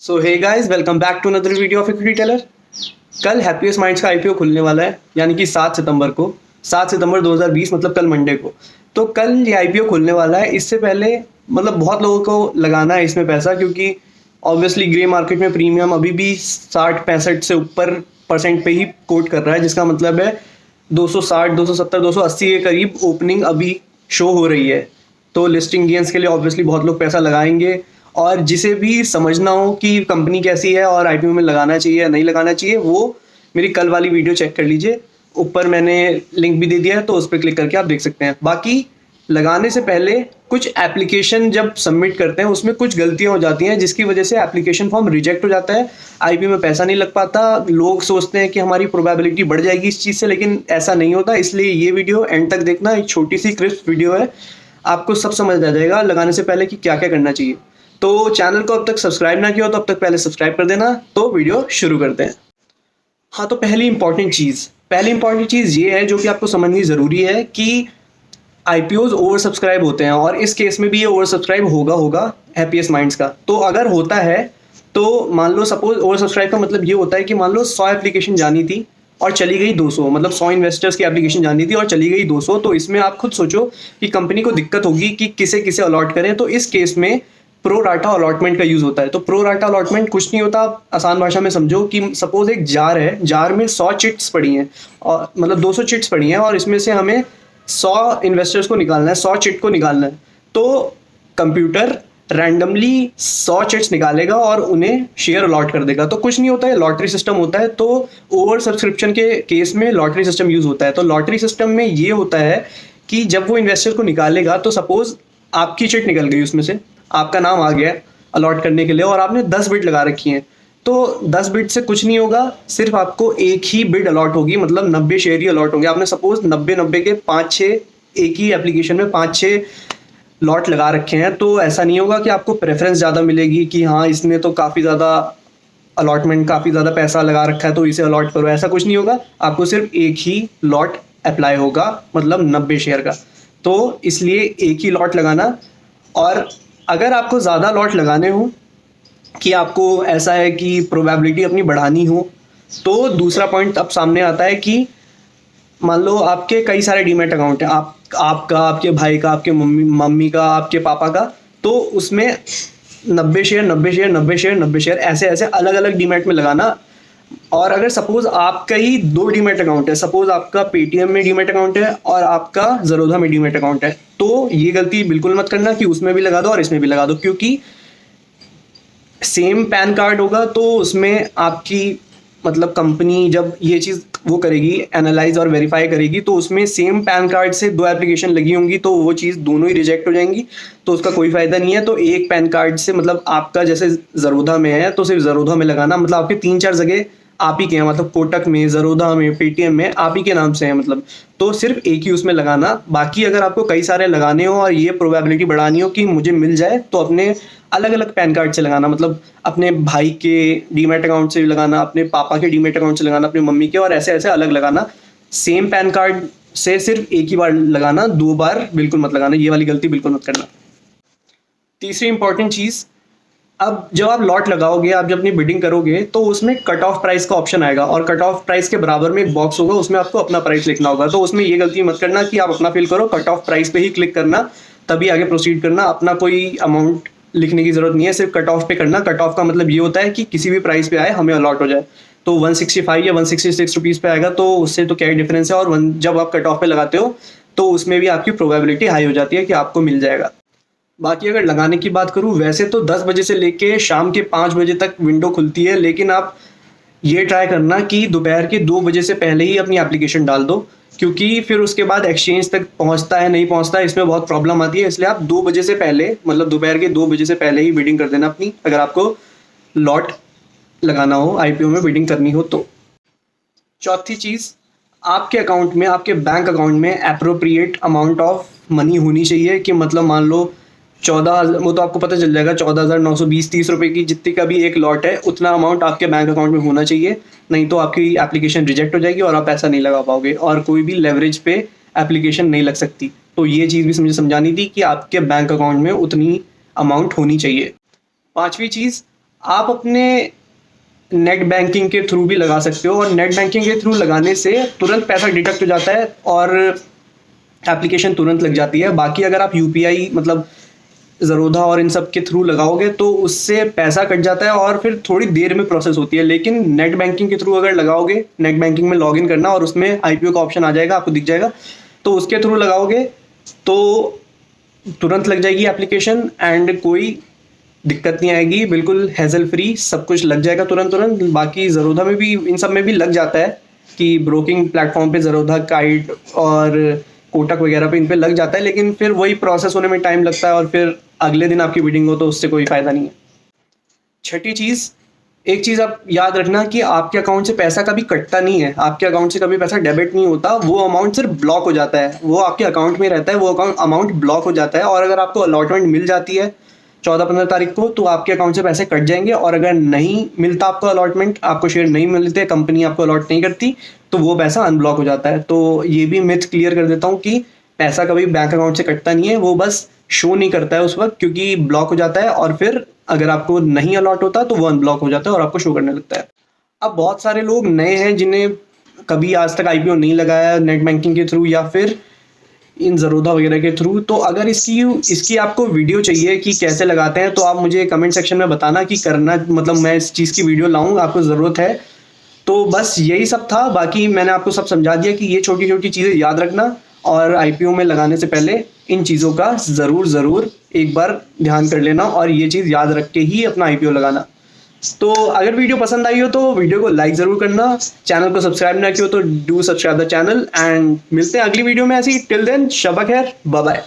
So hey guys, welcome back to another video of equity tailor. कल happiest minds का IPO खुलने वाला है, यानी कि 7 सितंबर को, 7 सितंबर 2020 मतलब कल मंडे को। तो कल ये आईपीओ खुलने वाला है। इससे पहले मतलब बहुत लोगों को लगाना है इसमें पैसा, क्योंकि ऑब्वियसली ग्रे मार्केट में प्रीमियम अभी भी 60-65 से ऊपर परसेंट पे ही कोट कर रहा है, जिसका मतलब है 260, 270, 280 के करीब ओपनिंग अभी शो हो रही है। तो लिस्टिंग गेंस के लिए ऑब्वियसली बहुत लोग पैसा लगाएंगे, और जिसे भी समझना हो कि कंपनी कैसी है और आईपीओ में लगाना चाहिए या नहीं लगाना चाहिए, वो मेरी कल वाली वीडियो चेक कर लीजिए। ऊपर मैंने लिंक भी दे दिया है, तो उस पर क्लिक करके आप देख सकते हैं। बाकी लगाने से पहले कुछ एप्लीकेशन जब सबमिट करते हैं उसमें कुछ गलतियां हो जाती हैं, जिसकी वजह से एप्लीकेशन फॉर्म रिजेक्ट हो जाता है, आईपीओ में पैसा नहीं लग पाता। लोग सोचते हैं कि हमारी प्रोबेबिलिटी बढ़ जाएगी इस चीज़ से, लेकिन ऐसा नहीं होता। इसलिए ये वीडियो एंड तक देखना, एक छोटी सी क्रिस्प वीडियो है, आपको सब समझ आ जाएगा लगाने से पहले कि क्या क्या करना चाहिए। तो चैनल को अब तक सब्सक्राइब ना किया हो तो अब तक पहले सब्सक्राइब कर देना। तो वीडियो शुरू करते हैं। हाँ, तो पहली इंपॉर्टेंट चीज़ ये है जो कि आपको समझनी ज़रूरी है कि आईपीओज ओवर सब्सक्राइब होते हैं, और इस केस में भी ये ओवर सब्सक्राइब होगा हैप्पीएस्ट माइंड्स का। तो अगर होता है तो मान लो, सपोज ओवर सब्सक्राइब का मतलब ये होता है कि मान लो 100 एप्लीकेशन जानी थी और चली गई 200, मतलब 100 इन्वेस्टर्स की एप्लीकेशन जानी थी और चली गई 200। तो इसमें आप खुद सोचो कि कंपनी को दिक्कत होगी कि किसे किसे अलॉट करें। तो इस केस में प्रो राटा अलॉटमेंट का यूज होता है। तो प्रो राटा अलॉटमेंट कुछ नहीं होता, आप आसान भाषा में समझो कि सपोज एक जार है, जार में 100 चिट्स पड़ी हैं, और मतलब 200 चिट्स पड़ी हैं, और इसमें से हमें 100 इन्वेस्टर्स को निकालना है, 100 चिट को निकालना है। तो कंप्यूटर रैंडमली 100 चिट्स निकालेगा और उन्हें शेयर अलॉट कर देगा। तो कुछ नहीं होता है, लॉटरी सिस्टम होता है। तो ओवर सब्सक्रिप्शन के केस में लॉटरी सिस्टम यूज होता है। तो लॉटरी सिस्टम में ये होता है कि जब वो इन्वेस्टर को निकालेगा, तो सपोज आपकी चिट निकल गई, उसमें से आपका नाम आ गया अलॉट करने के लिए, और आपने 10 बिड लगा रखी हैं। तो 10 बिड से कुछ नहीं होगा, सिर्फ आपको एक ही बिड अलॉट होगी, मतलब 90 शेयर ही अलॉट होंगे। आपने सपोज 90 के 5-6 एक ही एप्लीकेशन में 5-6 लॉट लगा रखे हैं, तो ऐसा नहीं होगा कि आपको प्रेफरेंस ज़्यादा मिलेगी कि हाँ इसने तो काफ़ी ज़्यादा अलॉटमेंट, काफ़ी ज़्यादा पैसा लगा रखा है तो इसे अलॉट करो। ऐसा कुछ नहीं होगा, आपको सिर्फ एक ही लॉट अप्लाई होगा, मतलब 90 शेयर का। तो इसलिए एक ही लॉट लगाना। और अगर आपको ज़्यादा लॉट लगाने हो, कि आपको ऐसा है कि प्रोबेबिलिटी अपनी बढ़ानी हो, तो दूसरा पॉइंट अब सामने आता है कि मान लो आपके कई सारे डीमैट अकाउंट हैं, आपका, आपके भाई का, आपके मम्मी का, आपके पापा का। तो उसमें 90 शेयर 90 शेयर 90 शेयर 90 शेयर ऐसे ऐसे अलग अलग डीमैट में लगाना। और अगर सपोज आपका ही 2 डीमैट अकाउंट है, सपोज आपका पेटीएम में डीमैट अकाउंट है और आपका ज़रोधा में डीमैट अकाउंट है, तो ये गलती बिल्कुल मत करना कि उसमें भी लगा दो और इसमें भी लगा दो, क्योंकि सेम पैन कार्ड होगा तो उसमें आपकी मतलब कंपनी जब ये चीज़ वो करेगी, एनालाइज और वेरीफाई करेगी, तो उसमें सेम पैन कार्ड से 2 एप्लीकेशन लगी होंगी, तो वो चीज़ दोनों ही रिजेक्ट हो जाएंगी। तो उसका कोई फ़ायदा नहीं है। तो एक पैन कार्ड से, मतलब आपका जैसे ज़रोधा में है तो सिर्फ ज़रोधा में लगाना, मतलब आपके 3-4 जगह आप ही के हैं, मतलब कोटक में, ज़रोधा में, पेटीएम में आप ही के नाम से है, मतलब तो सिर्फ एक ही उसमें लगाना। बाकी अगर आपको कई सारे लगाने हो और ये प्रोबेबिलिटी बढ़ानी हो कि मुझे मिल जाए, तो अपने अलग अलग पैन कार्ड से लगाना, मतलब अपने भाई के डीमैट अकाउंट से भी लगाना, अपने पापा के डीमैट अकाउंट से लगाना, अपनी मम्मी के, और ऐसे ऐसे अलग लगाना। सेम पैन कार्ड से सिर्फ एक ही बार लगाना, 2 बार बिल्कुल मत लगाना। ये वाली गलती बिल्कुल मत करना। तीसरी इंपॉर्टेंट चीज़, अब जब आप लॉट लगाओगे, आप जब अपनी बिडिंग करोगे, तो उसमें कट ऑफ प्राइस का ऑप्शन आएगा, और कट ऑफ प्राइस के बराबर में एक बॉक्स होगा, उसमें आपको अपना प्राइस लिखना होगा। तो उसमें ये गलती मत करना कि आप अपना फिल करो, कट ऑफ प्राइस पे ही क्लिक करना, तभी आगे प्रोसीड करना। अपना कोई अमाउंट लिखने की जरूरत नहीं है, सिर्फ कट ऑफ पे करना। कट ऑफ का मतलब ये होता है कि किसी भी प्राइस पे आए हमें अलॉट हो जाए। तो 165 या 166 रुपीज़ पे आएगा, तो उससे तो क्या ही डिफरेंस है। और जब आप कट ऑफ पे लगाते हो तो उसमें भी आपकी प्रोबेबिलिटी हाई हो जाती है कि आपको मिल जाएगा। बाकी अगर लगाने की बात करूँ, वैसे तो 10 बजे से लेके शाम के 5 बजे तक विंडो खुलती है, लेकिन आप ये ट्राई करना कि दोपहर के 2 बजे से पहले ही अपनी एप्लीकेशन डाल दो, क्योंकि फिर उसके बाद एक्सचेंज तक पहुंचता है नहीं पहुंचता है, इसमें बहुत प्रॉब्लम आती है। इसलिए आप 2 बजे से पहले, मतलब दोपहर के 2 बजे से पहले ही बिडिंग कर देना अपनी, अगर आपको लॉट लगाना हो, आईपीओ में बिडिंग करनी हो तो। चौथी चीज़, आपके अकाउंट में, आपके बैंक अकाउंट में एप्रोप्रिएट अमाउंट ऑफ मनी होनी चाहिए, कि मतलब मान लो 14, वो तो आपको पता चल जाएगा, 14,920-30 रुपये की जितनी का भी एक लॉट है, उतना अमाउंट आपके बैंक अकाउंट में होना चाहिए। नहीं तो आपकी एप्लीकेशन रिजेक्ट हो जाएगी और आप पैसा नहीं लगा पाओगे, और कोई भी लेवरेज पे एप्लीकेशन नहीं लग सकती। तो ये चीज़ भी मुझे समझानी थी कि आपके बैंक अकाउंट में उतनी अमाउंट होनी चाहिए। पांचवी चीज़, आप अपने नेट बैंकिंग के थ्रू भी लगा सकते हो, और नेट बैंकिंग के थ्रू लगाने से तुरंत पैसा डिडक्ट हो जाता है और एप्लीकेशन तुरंत लग जाती है। बाकी अगर आप यूपीआई मतलब ज़रोधा और इन सब के थ्रू लगाओगे तो उससे पैसा कट जाता है और फिर थोड़ी देर में प्रोसेस होती है। लेकिन नेट बैंकिंग के थ्रू अगर लगाओगे, नेट बैंकिंग में लॉगिन करना और उसमें आईपीओ का ऑप्शन आ जाएगा, आपको दिख जाएगा, तो उसके थ्रू लगाओगे तो तुरंत लग जाएगी एप्लीकेशन एंड कोई दिक्कत नहीं आएगी, बिल्कुल हैजल फ्री सब कुछ लग जाएगा तुरंत तुरंत। बाकी ज़रोधा में भी, इन सब में भी लग जाता है कि ब्रोकिंग प्लेटफॉर्म पे ज़रोधा, काइट और कोटक वगैरह पे इन पे लग जाता है, लेकिन फिर वही प्रोसेस होने में टाइम लगता है और फिर अगले दिन आपकी बिडिंग हो तो उससे कोई फ़ायदा नहीं है। छठी चीज़, एक चीज़ आप याद रखना कि आपके अकाउंट से पैसा कभी कटता नहीं है, आपके अकाउंट से कभी पैसा डेबिट नहीं होता, वो अमाउंट सिर्फ ब्लॉक हो जाता है, वो आपके अकाउंट में रहता है, वो अमाउंट ब्लॉक हो जाता है। और अगर आपको अलॉटमेंट मिल जाती है 14-15 तारीख को तो आपके अकाउंट से पैसे कट जाएंगे, और अगर नहीं मिलता आपको अलॉटमेंट, आपको शेयर नहीं मिलते, कंपनी आपको अलॉट नहीं करती, तो वो पैसा अनब्लॉक हो जाता है। तो ये भी मिथ क्लियर कर देता हूँ कि पैसा कभी बैंक अकाउंट से कटता नहीं है, वो बस शो नहीं करता है उस वक्त क्योंकि ब्लॉक हो जाता है, और फिर अगर आपको नहीं अलॉट होता तो वो अनब्लॉक हो जाता है और आपको शो करने लगता है। अब बहुत सारे लोग नए हैं जिन्हें कभी आज तक आईपीओ नहीं लगाया नेट बैंकिंग के थ्रू या फिर इन ज़रोधा वगैरह के थ्रू, तो अगर इसकी आपको वीडियो चाहिए कि कैसे लगाते हैं तो आप मुझे कमेंट सेक्शन में बताना कि करना, मतलब मैं इस चीज़ की वीडियो लाऊं, आपको ज़रूरत है। तो बस यही सब था, बाकी मैंने आपको सब समझा दिया कि ये छोटी छोटी चीज़ें याद रखना और आईपीओ में लगाने से पहले इन चीज़ों का ज़रूर एक बार ध्यान कर लेना और ये चीज़ याद रख के ही अपना आईपीओ लगाना। तो अगर वीडियो पसंद आई हो तो वीडियो को लाइक ज़रूर करना, चैनल को सब्सक्राइब ना किया हो तो do subscribe the channel, and मिलते हैं अगली वीडियो में ऐसी। टिल देन शब खैर, बाय बाय।